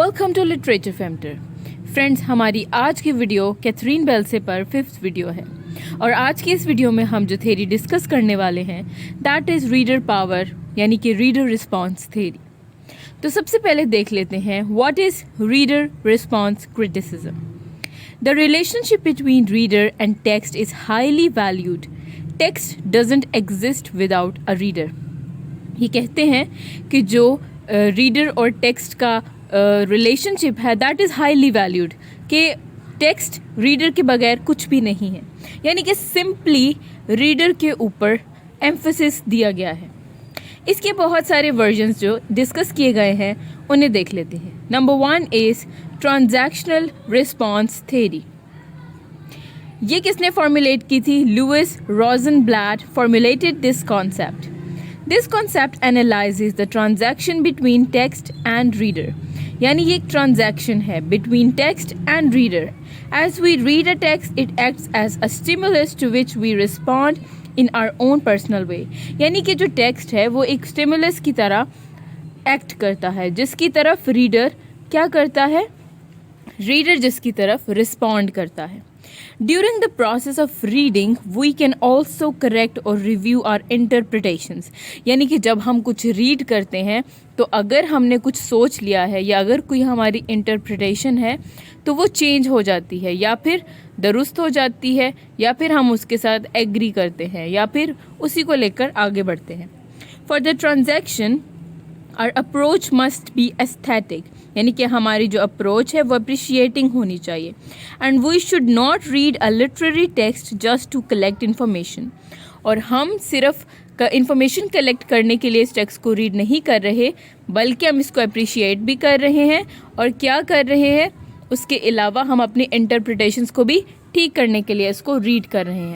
Welcome to literature फेम्टर। Friends, हमारी आज की वीडियो कैथरीन बेल्से पर 5th वीडियो है और आज की इस वीडियो में हम जो थ्योरी डिस्कस करने वाले हैं दैट इज़ रीडर पावर, यानी कि रीडर रिस्पॉन्स थ्योरी। तो सबसे पहले देख लेते हैं what is reader response criticism. The relationship between reader and text is highly valued. Text doesn't exist without a reader. ये कहते हैं कि जो रीडर और टेक्स्ट का रिलेशनशिप है दैट इज़ हाईली वैल्यूड, कि टेक्स्ट रीडर के बगैर कुछ भी नहीं है, यानी कि सिंपली रीडर के ऊपर एम्फेसिस दिया गया है। इसके बहुत सारे वर्जन्स जो डिस्कस किए गए हैं उन्हें देख लेते हैं। Number 1 is transactional response theory. ये किसने फॉर्मुलेट की थी? Louise Rosenblatt formulated this concept. This concept analyzes the transaction between text and reader. यानी ये एक transaction है between text and reader. As we read a text, it acts as a stimulus to which we respond in our own personal way. यानी कि जो text है वो एक stimulus की तरह act करता है, जिसकी तरफ reader क्या करता है? Reader जिसकी तरफ respond करता है. During the process of reading, we can also correct or review our interpretations. यानी कि जब हम कुछ रीड करते हैं तो अगर हमने कुछ सोच लिया है या अगर कोई हमारी इंटरप्रिटेशन है तो वो चेंज हो जाती है या फिर दुरुस्त हो जाती है या फिर हम उसके साथ एग्री करते हैं या फिर उसी को लेकर आगे बढ़ते हैं. For the transaction, our approach must be aesthetic. यानी कि हमारी जो अप्रोच है वो अप्रिशिएटिंग होनी चाहिए. And we should not read a literary text just to collect information. और हम सिर्फ इन्फॉर्मेशन कलेक्ट करने के लिए इस टेक्स्ट को रीड नहीं कर रहे, बल्कि हम इसको अप्रिशिएट भी कर रहे हैं. और क्या कर रहे हैं? उसके अलावा हम अपने इंटरप्रिटेशंस को भी ठीक करने के लिए इसको रीड कर रहे हैं.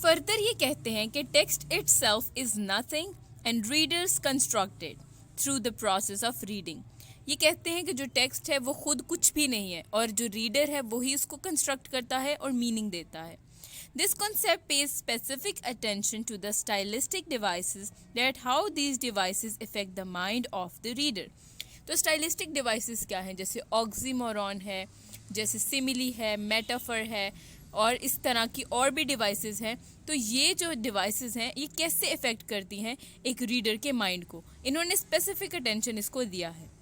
फर्दर ये कहते हैं कि text itself is nothing and readers constructed through the process of reading. ये कहते हैं कि जो टेक्स्ट है वो खुद कुछ भी नहीं है और जो रीडर है वही उसको कंस्ट्रक्ट करता है और मीनिंग देता है. This concept pays specific attention to the stylistic devices that how these devices effect the mind of the reader. तो स्टाइलिस्टिक डिवाइसेस क्या हैं? जैसे ऑक्सीमोरॉन है, जैसे सिमिली है, मेटाफर है और इस तरह की और भी डिवाइसेस हैं. तो ये जो डिवाइसेस हैं ये कैसे इफेक्ट करती हैं एक रीडर के माइंड को? इन्होंने स्पेसिफिक अटेंशन इसको दिया है.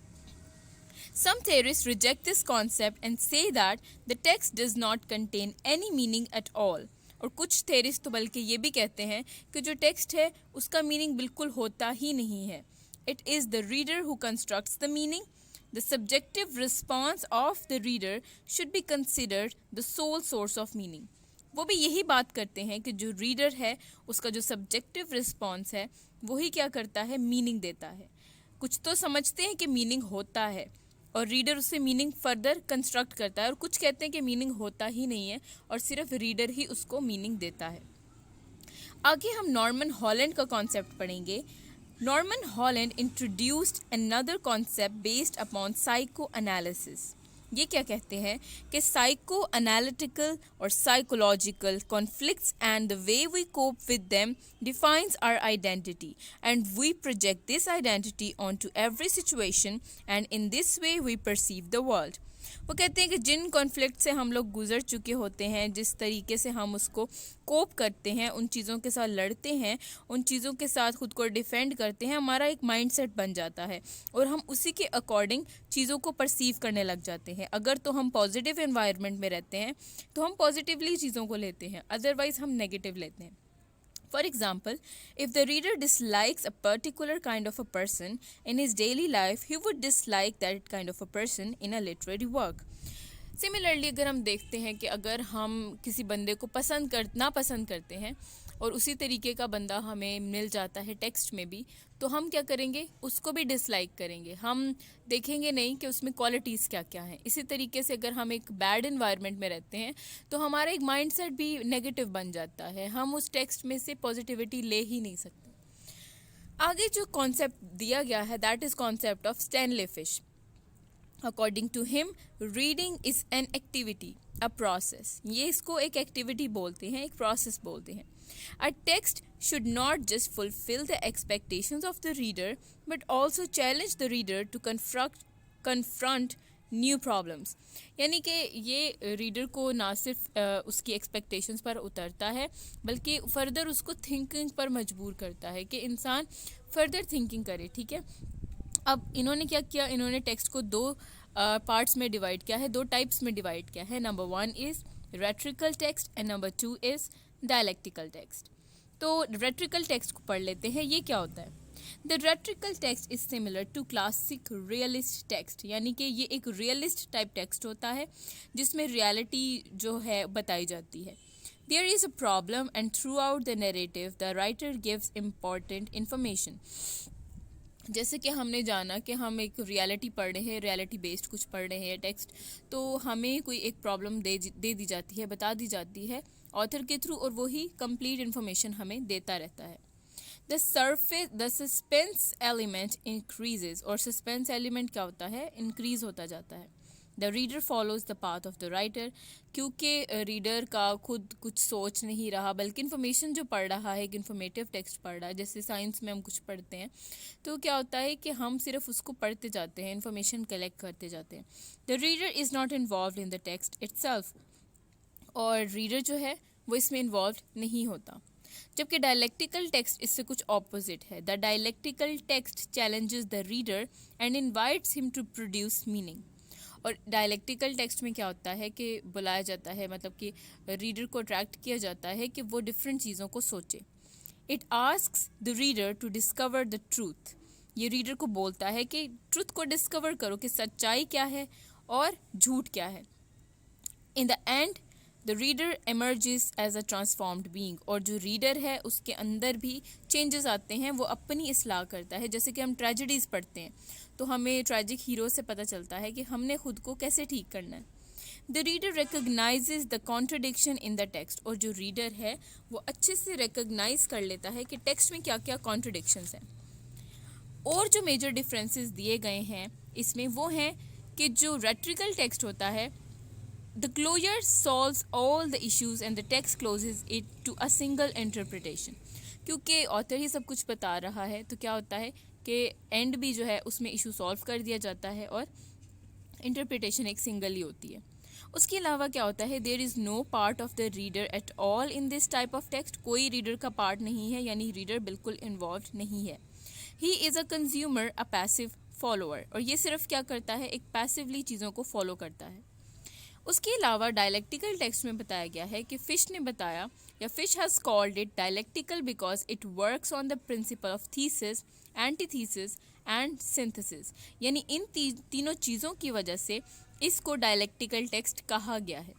Some theorists reject this concept and say that the text does not contain any meaning at all. और कुछ theorists तो बल्कि ये भी कहते हैं कि जो टेक्स्ट है उसका मीनिंग बिल्कुल होता ही नहीं है. It is the reader who constructs the meaning. The subjective response of the reader should be considered the sole source of meaning. वो भी यही बात करते हैं कि जो रीडर है उसका जो सब्जेक्टिव रिस्पॉन्स है वही क्या करता है? मीनिंग देता है. कुछ तो समझते हैं कि मीनिंग होता है और रीडर उससे मीनिंग फर्दर कंस्ट्रक्ट करता है, और कुछ कहते हैं कि मीनिंग होता ही नहीं है और सिर्फ रीडर ही उसको मीनिंग देता है. आगे हम नॉर्मन हॉलैंड का कॉन्सेप्ट पढ़ेंगे. Norman Holland introduced another concept based upon psycho analysis. ये क्या कहते हैं कि साइको एनालिटिकल और psychological conflicts and the way we cope with them defines our identity and we project this identity on to every situation and in this way we perceive the world. वो कहते हैं कि जिन conflict से हम लोग गुजर चुके होते हैं, जिस तरीके से हम उसको कोप करते हैं, उन चीज़ों के साथ लड़ते हैं, उन चीज़ों के साथ खुद को डिफेंड करते हैं, हमारा एक माइंडसेट बन जाता है और हम उसी के अकॉर्डिंग चीज़ों को परसीव करने लग जाते हैं. अगर तो हम पॉजिटिव एनवायरनमेंट में रहते हैं तो हम पॉजिटिवली चीज़ों को लेते हैं, अदरवाइज हम नेगेटिव लेते हैं. For example, if the reader dislikes a particular kind of a person in his daily life, he would dislike that kind of a person in a literary work. Similarly, अगर हम देखते हैं कि अगर हम किसी बंदे को नापसंद करते हैं और उसी तरीके का बंदा हमें मिल जाता है टेक्स्ट में भी, तो हम क्या करेंगे? उसको भी डिसलाइक करेंगे. हम देखेंगे नहीं कि उसमें क्वालिटीज़ क्या क्या हैं. इसी तरीके से अगर हम एक बैड इन्वायरमेंट में रहते हैं तो हमारा एक माइंडसेट भी नेगेटिव बन जाता है. हम उस टेक्स्ट में से पॉजिटिविटी ले ही नहीं सकते. आगे जो कॉन्सेप्ट दिया गया है that is concept of Stanley Fish. According to him, reading is an activity, a process. ये इसको एक एक्टिविटी बोलते हैं, एक प्रोसेस बोलते हैं. A text should not just fulfill the expectations of the reader, but also challenge the reader to confront new problems. यानी कि ये रीडर को ना सिर्फ उसकी एक्सपेक्टेशंस पर उतरता है बल्कि फर्दर उसको थिंकिंग पर मजबूर करता है कि इंसान फर्दर थिंकिंग करे। ठीक है, अब इन्होंने क्या किया, इन्होंने टेक्स्ट को दो पार्ट्स में डिवाइड किया है, दो टाइप्स में डिवाइड किया है। Number 1 is rhetorical text and number 2 is dialectical text. तो रेट्रिकल टेक्स्ट को पढ़ लेते हैं, ये क्या होता है। The rhetorical text is similar to classic realist text, यानी कि ये एक रियलिस्ट टाइप टेक्स्ट होता है जिसमें रियलिटी जो है बताई जाती है। There is a problem and throughout the narrative the writer gives important information. जैसे कि हमने जाना कि हम एक रियलिटी पढ़ रहे हैं, रियलिटी बेस्ड कुछ पढ़ रहे हैं टेक्स्ट, तो हमें कोई एक प्रॉब्लम दे दी जाती है, बता दी जाती है ऑथर के थ्रू, और वही कंप्लीट इन्फॉर्मेशन हमें देता रहता है। द सस्पेंस एलिमेंट इंक्रीजेज, और सस्पेंस एलिमेंट क्या होता है, इंक्रीज होता जाता है। The reader follows the path of the writer, क्योंकि रीडर का खुद कुछ सोच नहीं रहा बल्कि इन्फॉर्मेशन जो पढ़ रहा है, एक इन्फॉर्मेटिव टेक्स्ट पढ़ रहा है। जैसे साइंस में हम कुछ पढ़ते हैं तो क्या होता है कि हम सिर्फ उसको पढ़ते जाते हैं, इन्फॉर्मेशन कलेक्ट करते जाते हैं। The reader is not involve in the text itself, और रीडर जो है वो इसमें इन्वॉल्व नहीं होता। जबकि डायलेक्टिकल टेक्स्ट इससे कुछ ऑपोजिट है। The dialectical text challenges the reader and invites him to produce meaning. और डायलेक्टिकल टेक्स्ट में क्या होता है कि बुलाया जाता है, मतलब कि रीडर को अट्रैक्ट किया जाता है कि वो डिफरेंट चीज़ों को सोचे। It asks the reader to discover the truth, ये रीडर को बोलता है कि ट्रूथ को डिस्कवर करो कि सच्चाई क्या है और झूठ क्या है। In the end the reader emerges as a transformed being, और जो रीडर है उसके अंदर भी चेंजेस आते हैं, वो अपनी इस्लाह करता है। जैसे कि हम ट्रेजेडीज़ पढ़ते हैं तो हमें ट्रेजिक हीरो से पता चलता है कि हमने खुद को कैसे ठीक करना है। The reader recognises the contradiction in the text, और जो रीडर है वो अच्छे से रिकग्नाइज कर लेता है कि टेक्स्ट में क्या क्या कॉन्ट्रडिक्शंस हैं। और जो मेजर डिफरेंसेस दिए गए हैं इसमें वो हैं कि जो रेट्रिकल टेक्स्ट होता है, the closure solves all the issues and the text closes it to a single interpretation. क्योंकि ऑथर ही सब कुछ बता रहा है तो क्या होता है कि एंड भी जो है उसमें इशू सॉल्व कर दिया जाता है और इंटरप्रिटेशन एक सिंगल ही होती है। उसके अलावा क्या होता है, there is no part of the reader at all in this type of text, कोई रीडर का पार्ट नहीं है, यानी रीडर बिल्कुल इन्वॉल्व नहीं है। He is a consumer, a passive follower, और ये सिर्फ क्या करता है, एक पैसिवली चीज़ों को फॉलो करता है। उसके अलावा डायलेक्टिकल टेक्स्ट में बताया गया है कि फिश ने बताया, या fish has called it dialectical because it works on the principle of thesis, antithesis and synthesis, यानी इन तीनों चीज़ों की वजह से इसको डायलेक्टिकल टेक्स्ट कहा गया है।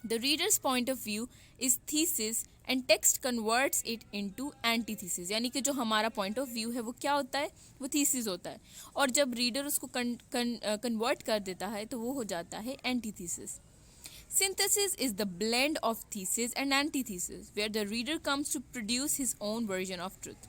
The readers point of view is thesis and text converts it into antithesis, यानी कि जो हमारा पॉइंट ऑफ व्यू है वो क्या होता है, वो थीसिस होता है, और जब रीडर उसको कन्वर्ट कर देता है तो वो हो जाता है antithesis. Synthesis is the blend of thesis and antithesis, where the reader comes to produce his own version of truth.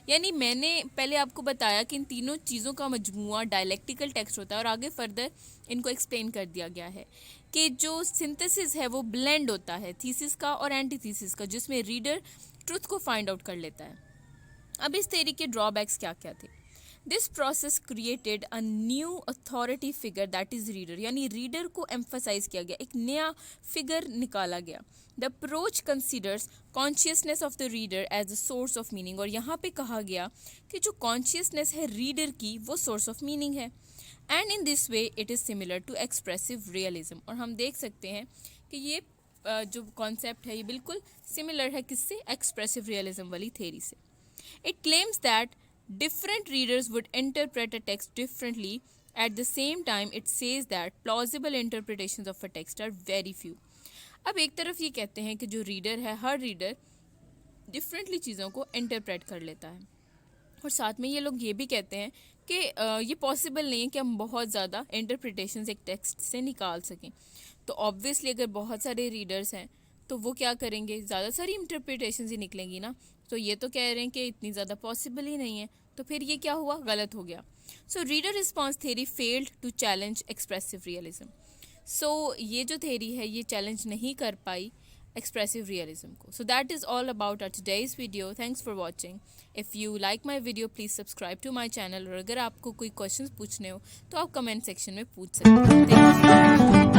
यानी मैंने पहले आपको बताया कि इन तीनों चीज़ों का मजमुआ डायलेक्टिकल टेक्स्ट होता है, और आगे फर्दर इनको एक्सप्लेन कर दिया गया है कि जो सिंथेसिस है वो ब्लेंड होता है थीसिस का और एंटीथीसिस का, जिसमें रीडर ट्रुथ को फाइंड आउट कर लेता है। अब इस थ्योरी के ड्रॉबैक्स क्या क्या थे। This process created a new authority figure that is reader, यानी रीडर को एम्फसाइज किया गया, एक नया फिगर निकाला गया। The approach considers consciousness of the reader as a source of meaning, और यहाँ पे कहा गया कि जो कॉन्शियसनेस है रीडर की वो सोर्स ऑफ मीनिंग है। And in this way it is similar to expressive realism, और हम देख सकते हैं कि ये जो कॉन्सेप्ट है ये बिल्कुल सिमिलर है किससे, एक्सप्रेसिव रियलिज्म वाली थ्योरी से। It claims that different readers would interpret a text differently. At the same time, it says that plausible interpretations of a text are very few. अब एक तरफ ये कहते हैं कि जो रीडर है, हर रीडर डिफरेंटली चीज़ों को इंटरप्रेट कर लेता है, और साथ में ये लोग ये भी कहते हैं कि ये पॉसिबल नहीं है कि हम बहुत ज़्यादा इंटरप्रिटेशंस एक टेक्स्ट से निकाल सकें। तो ऑब्वियसली अगर बहुत सारे रीडर्स हैं तो वो क्या करेंगे, ज़्यादा सारी इंटरप्रिटेशंस ही निकलेंगी ना। तो ये तो कह रहे हैं कि इतनी ज़्यादा पॉसिबल ही नहीं है, तो फिर ये क्या हुआ, गलत हो गया। So reader response theory failed to challenge expressive realism. So ये जो थ्योरी है ये चैलेंज नहीं कर पाई एक्सप्रेसिव रियलिज्म को. So that is all about our today's video. Thanks for watching. If you like my video please subscribe to my channel. और अगर आपको कोई क्वेश्चन पूछने हो तो आप कमेंट सेक्शन में पूछ सकते हैं. Thank you.